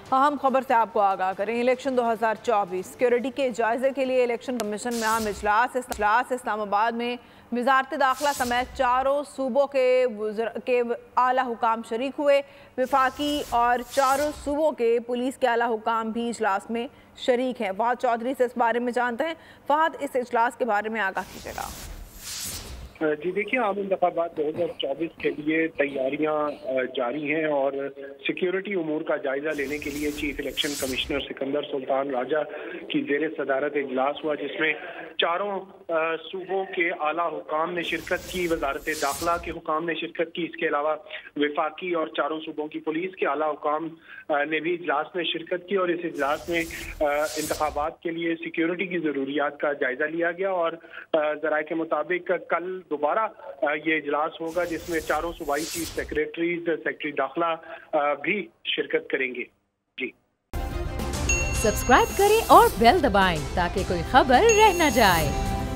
अहम खबर से आपको आगाह करें। इलेक्शन 2024 सिक्योरिटी के जायजे के लिए इलेक्शन कमीशन में अहम इजलास इस्लामाबाद में वजारत दाखिला समेत चारों सूबों के आला हुकाम शरीक हुए। वफाकी और चारों सूबों के पुलिस के आला हुकाम भी इजलास में शरीक हैं। फहद चौधरी से इस बारे में जानते हैं। फहद, इस इजलास के बारे में आगाह कीजिएगा। जी देखिए, आम इंतखाबात 2024 के लिए तैयारियां जारी हैं और सिक्योरिटी उमूर का जायजा लेने के लिए chief election commissioner Sikandar Sultan Raja की ज़ेर सदारत इजलास हुआ, जिसमें चारों सूबों के आला हुकाम ने शिरकत की, वजारत दाखिला के हुकाम ने शिरकत की। इसके अलावा वफाकी और चारों सूबों की पुलिस के आला हुकाम ने भी इजलास में शिरकत की और इस इजलास में इंतखाबात के लिए सिक्योरिटी की ज़रूरियात का जायजा लिया गया। और ज़राए के मुताबिक कल दोबारा ये इजलास होगा, जिसमें चारों सूबाई चीफ सेक्रेटरी दाखिला भी शिरकत करेंगे। जी, सब्सक्राइब करें और बेल दबाएं ताकि कोई खबर रह न जाए।